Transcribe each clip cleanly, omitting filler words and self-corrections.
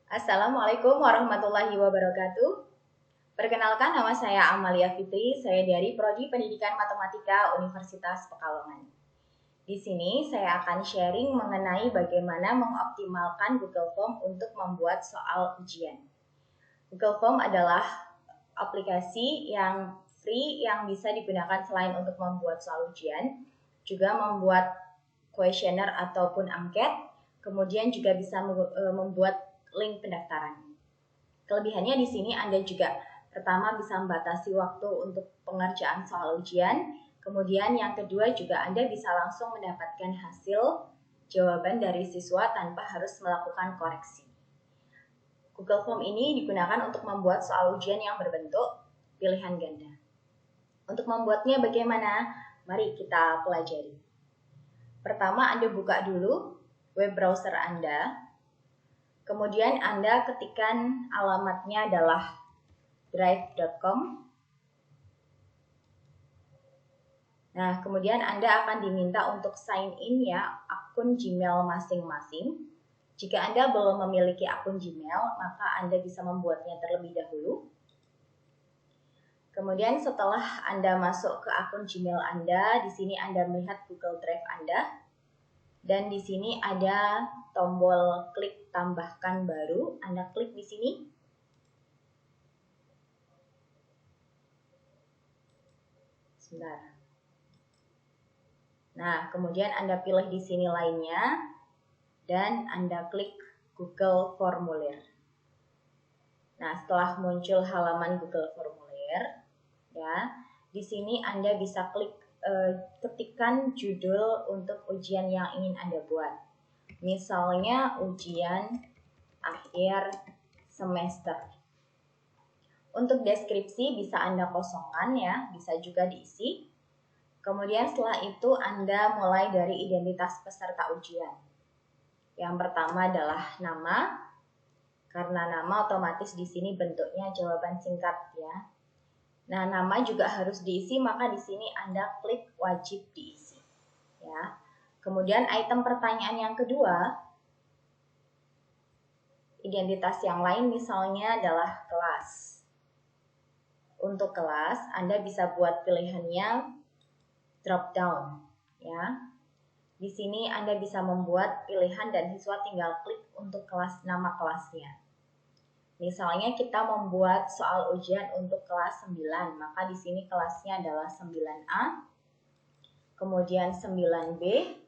Assalamualaikum warahmatullahi wabarakatuh. Perkenalkan, nama saya Amalia Fitri, saya dari Prodi Pendidikan Matematika Universitas Pekalongan. Di sini saya akan sharing mengenai bagaimana mengoptimalkan Google Form untuk membuat soal ujian. Google Form adalah aplikasi yang free yang bisa digunakan selain untuk membuat soal ujian, juga membuat kuesioner ataupun angket, kemudian juga bisa membuat link pendaftaran. Kelebihannya di sini Anda juga pertama bisa membatasi waktu untuk pengerjaan soal ujian, kemudian yang kedua juga Anda bisa langsung mendapatkan hasil jawaban dari siswa tanpa harus melakukan koreksi. Google Form ini digunakan untuk membuat soal ujian yang berbentuk pilihan ganda. Untuk membuatnya bagaimana? Mari kita pelajari. Pertama, Anda buka dulu web browser Anda. Kemudian Anda ketikkan alamatnya adalah drive.com. Nah, kemudian Anda akan diminta untuk sign in ya akun Gmail masing-masing. Jika Anda belum memiliki akun Gmail, maka Anda bisa membuatnya terlebih dahulu. Kemudian setelah Anda masuk ke akun Gmail Anda, di sini Anda melihat Google Drive Anda. Dan di sini ada tombol klik tambahkan baru. Anda klik di sini. Sebentar. Nah, kemudian Anda pilih di sini lainnya dan Anda klik Google Formulir. Nah, setelah muncul halaman Google Formulir, ya, di sini Anda bisa klik ketikkan judul untuk ujian yang ingin Anda buat. Misalnya ujian akhir semester. Untuk deskripsi bisa Anda kosongkan ya, bisa juga diisi. Kemudian setelah itu Anda mulai dari identitas peserta ujian. Yang pertama adalah nama. Karena nama otomatis di sini bentuknya jawaban singkat ya. Nah, nama juga harus diisi, maka di sini Anda klik wajib diisi. Ya. Kemudian item pertanyaan yang kedua, identitas yang lain misalnya adalah kelas. Untuk kelas, Anda bisa buat pilihannya drop down, ya. Di sini Anda bisa membuat pilihan dan siswa tinggal klik untuk kelas nama kelasnya. Misalnya kita membuat soal ujian untuk kelas 9, maka di sini kelasnya adalah 9A, kemudian 9B,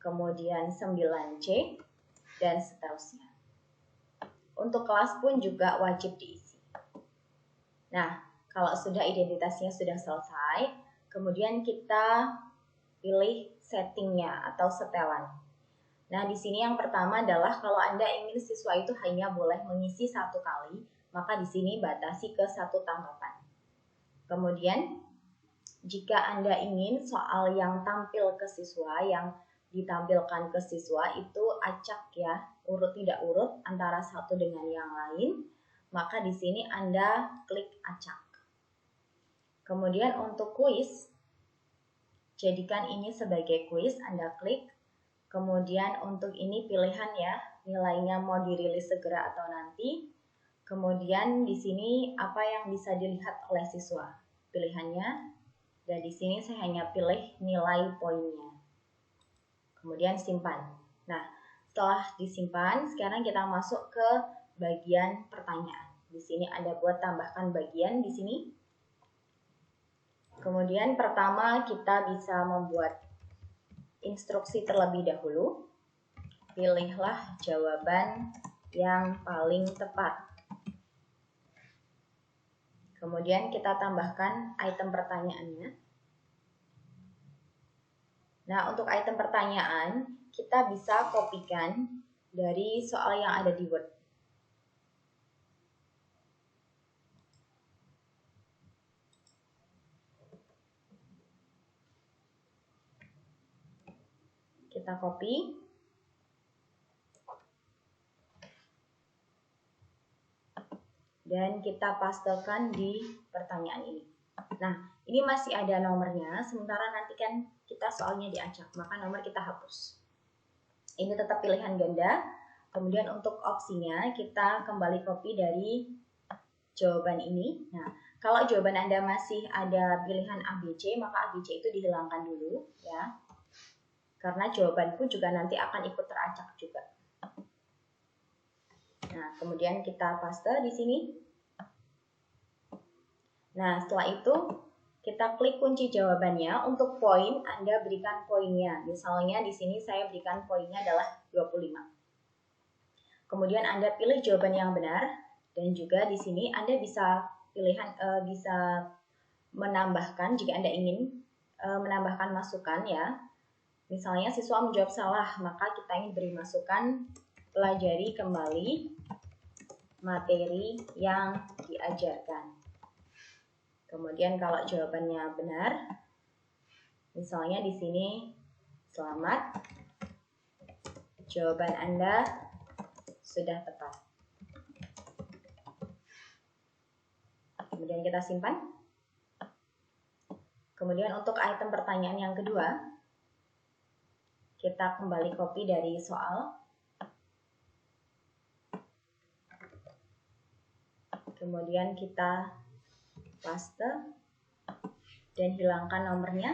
kemudian 9C, dan seterusnya. Untuk kelas pun juga wajib diisi. Nah, kalau sudah identitasnya sudah selesai, kemudian kita pilih settingnya atau setelan. Nah, di sini yang pertama adalah kalau Anda ingin siswa itu hanya boleh mengisi 1 kali, maka di sini batasi ke 1 tanggapan. Kemudian, jika Anda ingin soal yang tampil ke siswa, yang ditampilkan ke siswa itu acak ya, urut tidak urut antara satu dengan yang lain, maka di sini Anda klik acak. Kemudian untuk kuis, jadikan ini sebagai kuis, Anda klik. Kemudian untuk ini pilihan ya, nilainya mau dirilis segera atau nanti. Kemudian di sini apa yang bisa dilihat oleh siswa, pilihannya. Dan di sini saya hanya pilih nilai poinnya. Kemudian simpan. Nah, setelah disimpan, sekarang kita masuk ke bagian pertanyaan. Di sini Anda buat tambahkan bagian di sini. Kemudian pertama kita bisa membuat instruksi terlebih dahulu. Pilihlah jawaban yang paling tepat. Kemudian kita tambahkan item pertanyaannya. Nah, untuk item pertanyaan, kita bisa kopikan dari soal yang ada di Word. Kita copy. Dan kita pastekan di pertanyaan ini. Nah, ini masih ada nomornya, sementara nanti kan kita soalnya diacak, maka nomor kita hapus. Ini tetap pilihan ganda, Kemudian untuk opsinya kita kembali copy dari jawaban ini. Nah, kalau jawaban Anda masih ada pilihan ABC, maka ABC itu dihilangkan dulu ya. Karena jawabanku juga nanti akan ikut teracak juga. Nah, kemudian kita paste di sini. Nah, setelah itu kita klik kunci jawabannya. Untuk poin, Anda berikan poinnya. Misalnya di sini saya berikan poinnya adalah 25. Kemudian Anda pilih jawaban yang benar, dan juga di sini Anda bisa bisa menambahkan jika Anda ingin menambahkan masukan ya. Misalnya siswa menjawab salah, maka kita ingin beri masukan, pelajari kembali materi yang diajarkan. Kemudian kalau jawabannya benar, misalnya di sini selamat, jawaban Anda sudah tepat. Kemudian kita simpan. Kemudian untuk item pertanyaan yang kedua, kita kembali copy dari soal. Kemudian kita paste dan hilangkan nomornya.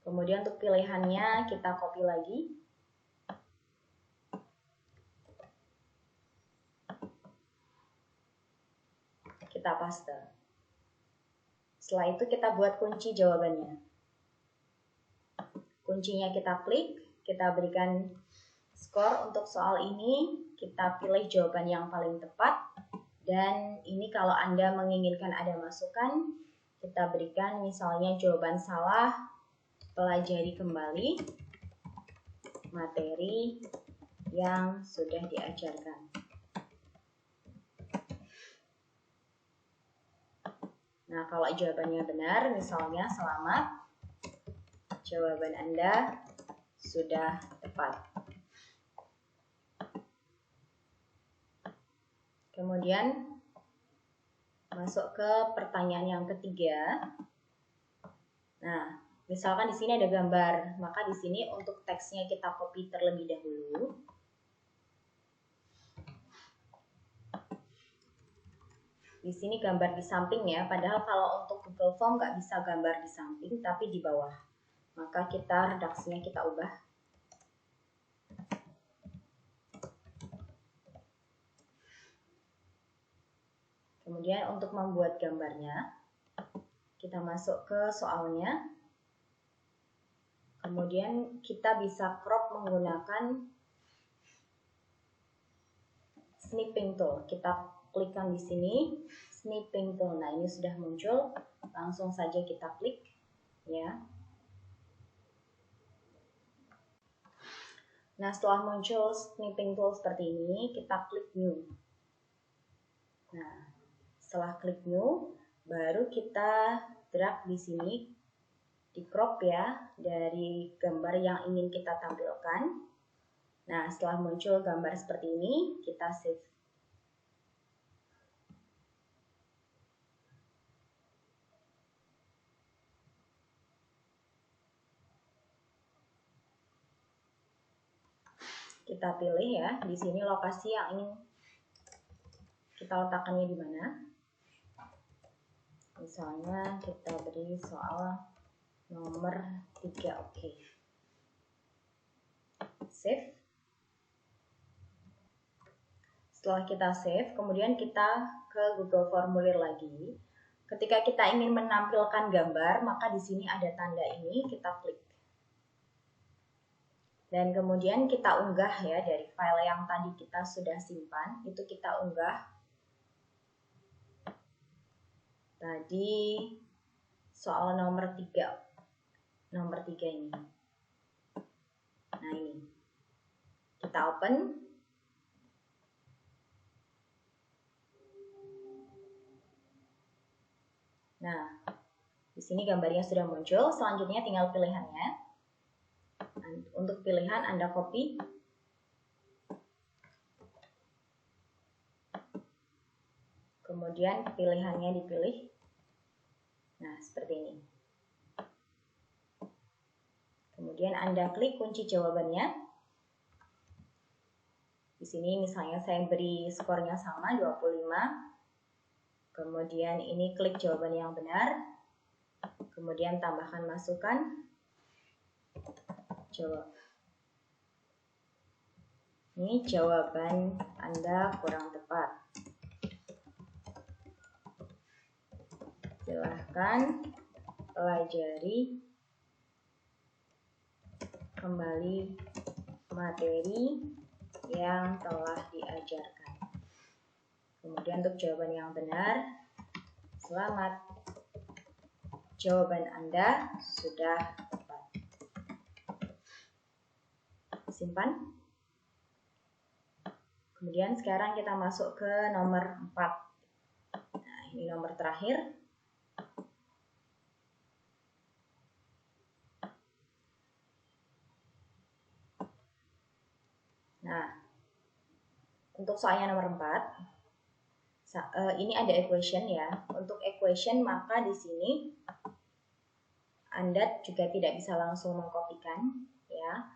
Kemudian untuk pilihannya kita copy lagi. Kita paste. Setelah itu kita buat kunci jawabannya. Kuncinya kita klik, kita berikan skor untuk soal ini, kita pilih jawaban yang paling tepat, dan ini kalau Anda menginginkan ada masukan, kita berikan misalnya jawaban salah, pelajari kembali materi yang sudah diajarkan. Nah, kalau jawabannya benar, misalnya selamat, jawaban Anda sudah tepat. Kemudian masuk ke pertanyaan yang ketiga. Nah, misalkan di sini ada gambar, maka di sini untuk teksnya kita copy terlebih dahulu. Di sini gambar di samping ya, padahal kalau untuk Google Form nggak bisa gambar di samping, tapi di bawah. Maka kita redaksinya kita ubah. Kemudian untuk membuat gambarnya, kita masuk ke soalnya. Kemudian kita bisa crop menggunakan snipping tool. Kita klikkan di sini, snipping tool. Nah, ini sudah muncul. Langsung saja kita klik ya. Nah, setelah muncul snipping tool seperti ini, kita klik new. Nah, setelah klik new, baru kita drag di sini, di crop ya, dari gambar yang ingin kita tampilkan. Nah, setelah muncul gambar seperti ini, kita save. Kita pilih ya, di sini lokasi yang ingin kita letakkannya di mana. Misalnya kita beri soal nomor 3, oke. Save. Setelah kita save, kemudian kita ke Google Formulir lagi. Ketika kita ingin menampilkan gambar, maka di sini ada tanda ini, kita klik. Dan kemudian kita unggah ya dari file yang tadi kita sudah simpan, itu kita unggah. Tadi soal nomor 3. Nomor 3 ini. Nah, ini. Kita open. Nah, di sini gambarnya sudah muncul. Selanjutnya tinggal pilihannya. Untuk pilihan Anda copy. Kemudian pilihannya dipilih. Nah, seperti ini. Kemudian Anda klik kunci jawabannya. Di sini misalnya saya beri skornya sama 25. Kemudian ini klik jawaban yang benar. Kemudian tambahkan masukan. Jawab. Ini jawaban Anda kurang tepat. Silahkan pelajari kembali materi yang telah diajarkan. Kemudian untuk jawaban yang benar, selamat. Jawaban Anda sudah tepat. Simpan. Kemudian sekarang kita masuk ke nomor 4. Nah, ini nomor terakhir. Nah, untuk soalnya nomor 4, ini ada equation ya. Untuk equation maka di sini Anda juga tidak bisa langsung mengkopikan ya.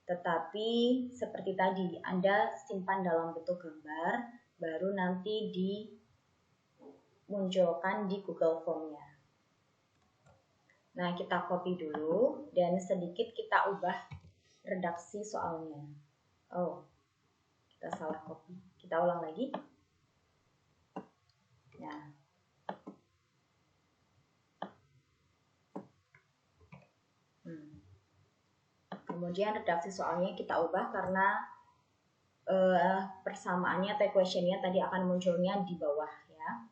Tetapi seperti tadi, Anda simpan dalam bentuk gambar, baru nanti dimunculkan di Google Form-nya. Nah, kita copy dulu dan sedikit kita ubah redaksi soalnya. Oh, kita salah copy. Kita ulang lagi. Nah. Kemudian redaksi soalnya kita ubah karena persamaannya atau equation-nya tadi akan munculnya di bawah ya.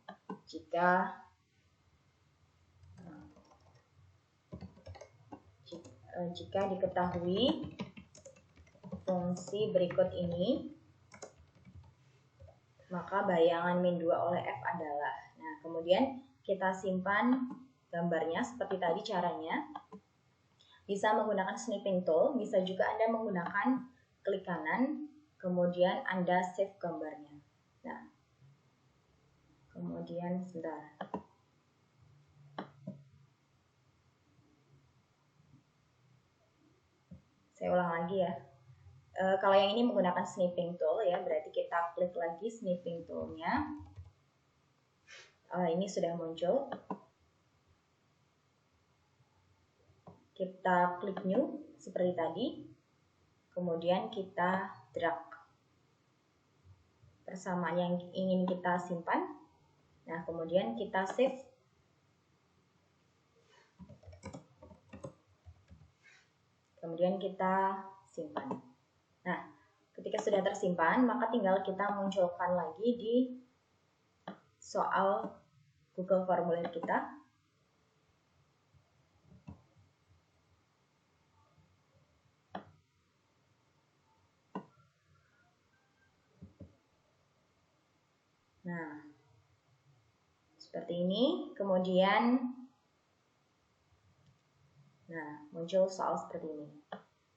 Jika diketahui fungsi berikut ini, maka bayangan min 2 oleh F adalah. Nah, kemudian kita simpan gambarnya seperti tadi caranya. Bisa menggunakan snipping tool, bisa juga Anda menggunakan klik kanan, kemudian Anda save gambarnya. Nah, kemudian sebentar. Saya ulang lagi ya. Kalau yang ini menggunakan snipping tool ya, berarti kita klik lagi snipping toolnya. Ini sudah muncul. Kita klik new seperti tadi, kemudian kita drag persamaan yang ingin kita simpan. Nah, kemudian kita save. Kemudian kita simpan. Nah, ketika sudah tersimpan, maka tinggal kita munculkan lagi di soal Google Formulir kita. Nah, seperti ini. Kemudian, nah, muncul soal seperti ini.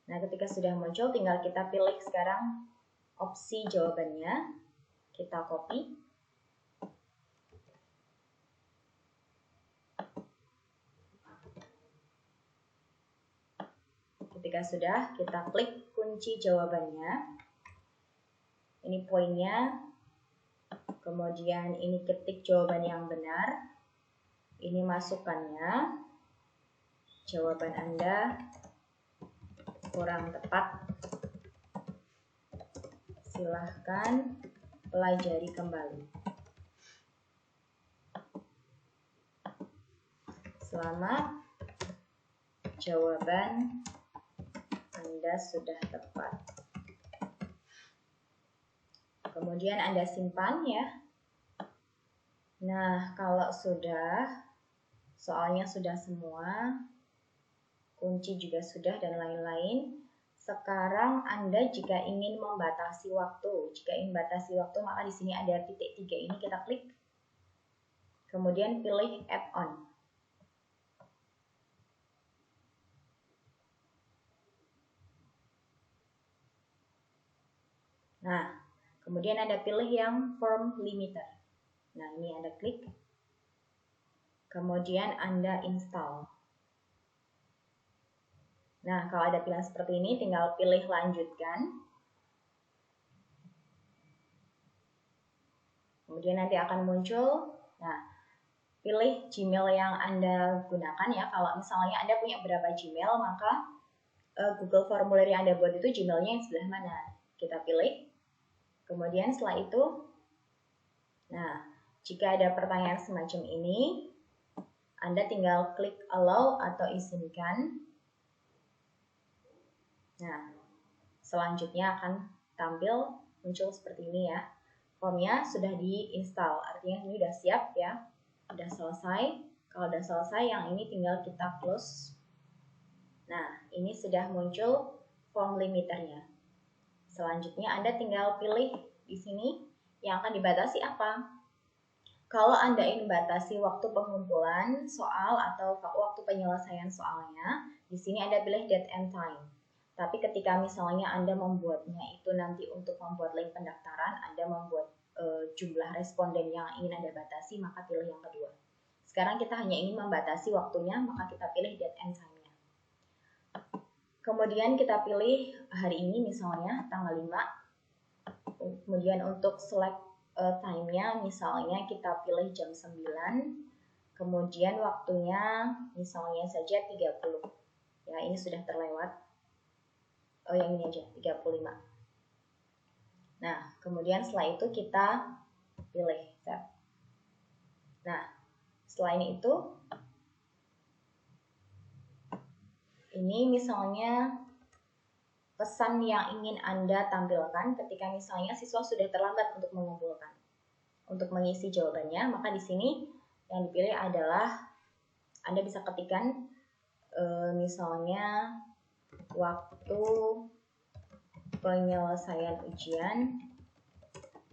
Nah, ketika sudah muncul, tinggal kita pilih sekarang opsi jawabannya. Kita copy. Ketika sudah, kita klik kunci jawabannya. Ini poinnya. Kemudian ini ketik jawaban yang benar. Ini masukannya. Jawaban Anda kurang tepat. Silahkan pelajari kembali. Selamat. Jawaban Anda sudah tepat. Kemudian Anda simpan ya. Nah, kalau sudah, soalnya sudah semua, kunci juga sudah dan lain-lain. Sekarang Anda jika ingin membatasi waktu, maka di sini ada titik 3 ini kita klik. Kemudian pilih add-on. Nah, kemudian Anda pilih yang form limiter. Nah, ini Anda klik. Kemudian Anda install. Nah, kalau ada pilihan seperti ini, tinggal pilih lanjutkan. Kemudian nanti akan muncul, nah, pilih Gmail yang Anda gunakan ya. Kalau misalnya Anda punya beberapa Gmail, maka Google formulir yang Anda buat itu Gmailnya yang sebelah mana. Kita pilih. Kemudian setelah itu, nah, jika ada pertanyaan semacam ini, Anda tinggal klik allow atau izinkan. Nah, selanjutnya akan tampil muncul seperti ini ya. Formnya sudah diinstal, artinya ini sudah siap ya. Sudah selesai. Kalau sudah selesai, yang ini tinggal kita close. Nah, ini sudah muncul form limiternya. Selanjutnya Anda tinggal pilih di sini yang akan dibatasi apa. Kalau Anda ingin batasi waktu pengumpulan soal atau waktu penyelesaian soalnya, di sini Anda pilih date and time. Tapi ketika misalnya Anda membuatnya itu nanti untuk membuat link pendaftaran, Anda membuat jumlah responden yang ingin Anda batasi, maka pilih yang kedua. Sekarang kita hanya ingin membatasi waktunya, maka kita pilih date and time-nya. Kemudian kita pilih hari ini misalnya tanggal 5. Kemudian untuk select time-nya misalnya kita pilih jam 9. Kemudian waktunya misalnya saja 30. Ya, ini sudah terlewat. Oh, yang ini aja, 35. Nah, kemudian setelah itu kita pilih set. Nah, selain itu, ini misalnya pesan yang ingin Anda tampilkan ketika misalnya siswa sudah terlambat untuk mengumpulkan. Untuk mengisi jawabannya, maka di sini yang dipilih adalah Anda bisa ketikkan misalnya waktu penyelesaian ujian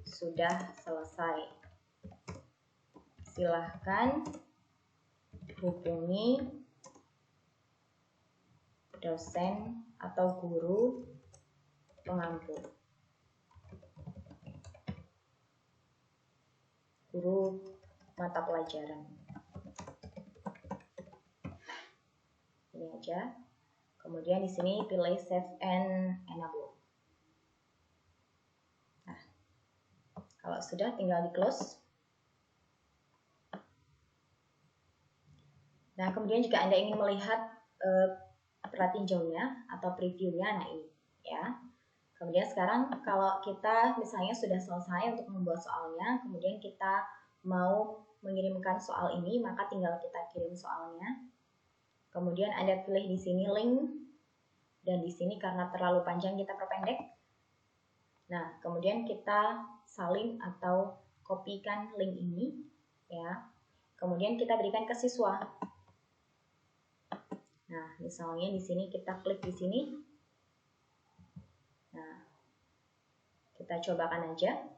sudah selesai. Silahkan hubungi dosen atau guru pengampu. Guru mata pelajaran. Ini aja. Kemudian di sini pilih save and enable. Nah, kalau sudah tinggal di close. Nah, kemudian jika Anda ingin melihat pratinjaunya atau previewnya, nah ini ya. Kemudian sekarang kalau kita misalnya sudah selesai untuk membuat soalnya, kemudian kita mau mengirimkan soal ini, maka tinggal kita kirim soalnya. Kemudian Anda pilih di sini link, dan di sini karena terlalu panjang kita perpendek. Nah, kemudian kita salin atau kopikan link ini, ya. Kemudian kita berikan ke siswa. Nah, misalnya di sini kita klik di sini. Nah, kita cobakan aja.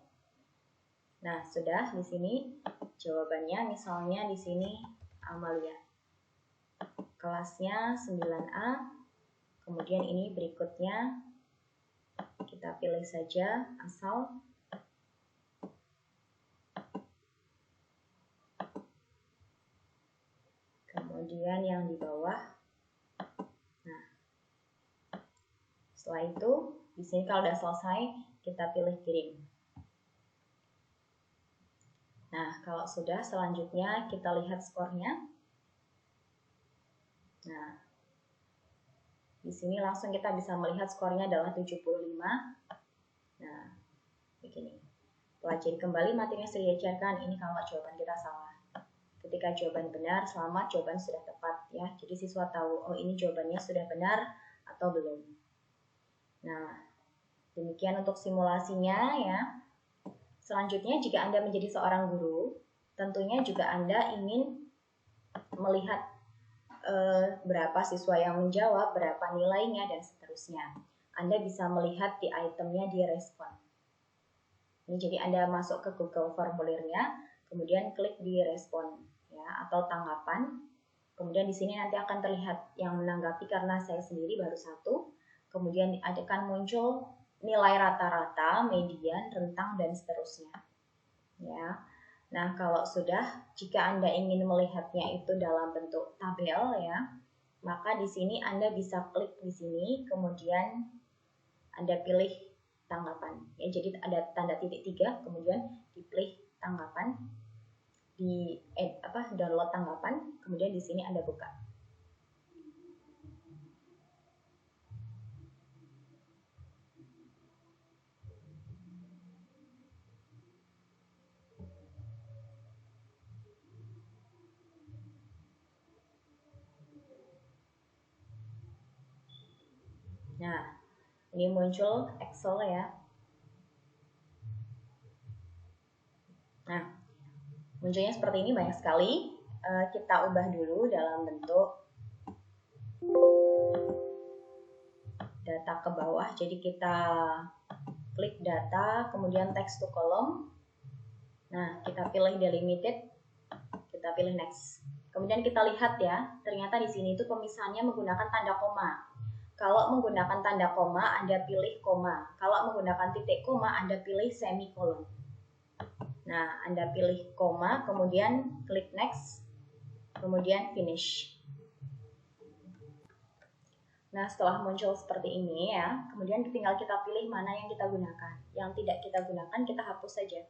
Nah, sudah di sini jawabannya, misalnya di sini Amalia. Kelasnya 9A. Kemudian ini berikutnya kita pilih saja asal. Kemudian yang di bawah. Nah, setelah itu di sini kalau sudah selesai kita pilih kirim. Nah, kalau sudah selanjutnya kita lihat skornya. Nah, di sini langsung kita bisa melihat skornya adalah 75. Nah, begini. Pelajari kembali materi yang sudah diajarkan. Ini kalau jawaban kita salah. Ketika jawaban benar, selamat, jawaban sudah tepat ya. Jadi siswa tahu, oh ini jawabannya sudah benar atau belum. Nah, demikian untuk simulasinya ya. Selanjutnya, jika Anda menjadi seorang guru, tentunya juga Anda ingin melihat berapa siswa yang menjawab, berapa nilainya, dan seterusnya. Anda bisa melihat di itemnya di respon. Ini jadi Anda masuk ke Google formulirnya, kemudian klik di respon ya atau tanggapan. Kemudian di sini nanti akan terlihat yang menanggapi karena saya sendiri baru 1. Kemudian akan muncul nilai rata-rata, median, rentang, dan seterusnya. Ya. Nah, kalau sudah, jika Anda ingin melihatnya itu dalam bentuk tabel ya, maka di sini Anda bisa klik di sini, kemudian Anda pilih tanggapan. Ya, jadi ada tanda titik 3, kemudian dipilih tanggapan, download tanggapan, kemudian di sini Anda buka. Nah, ini muncul Excel ya. Nah, munculnya seperti ini banyak sekali. Kita ubah dulu dalam bentuk data ke bawah. Jadi kita klik data, kemudian text to column. Nah, kita pilih delimited, kita pilih next. Kemudian kita lihat ya, ternyata di sini itu pemisahannya menggunakan tanda koma. Kalau menggunakan tanda koma, Anda pilih koma. Kalau menggunakan titik koma, Anda pilih semikolon. Nah, Anda pilih koma, kemudian klik next, kemudian finish. Nah, setelah muncul seperti ini ya, kemudian tinggal kita pilih mana yang kita gunakan. Yang tidak kita gunakan, kita hapus saja.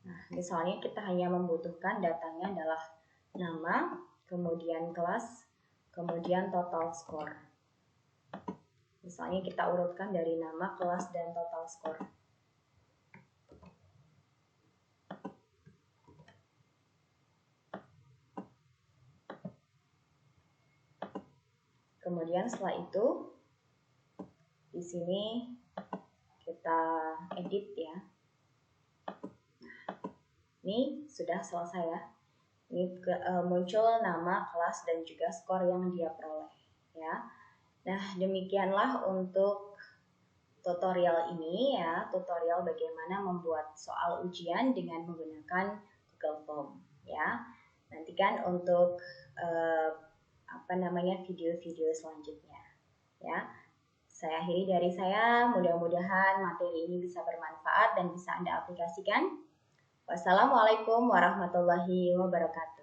Nah, misalnya kita hanya membutuhkan datanya adalah nama, kemudian kelas, kemudian total score. Misalnya kita urutkan dari nama, kelas, dan total score. Kemudian setelah itu, di sini kita edit ya. Ini sudah selesai ya. Ini muncul nama, kelas, dan juga skor yang dia peroleh ya. Nah, demikianlah untuk tutorial ini ya, tutorial bagaimana membuat soal ujian dengan menggunakan Google Form ya. Nantikan untuk video-video selanjutnya ya. Saya akhiri dari saya, mudah-mudahan materi ini bisa bermanfaat dan bisa Anda aplikasikan. Wassalamualaikum warahmatullahi wabarakatuh.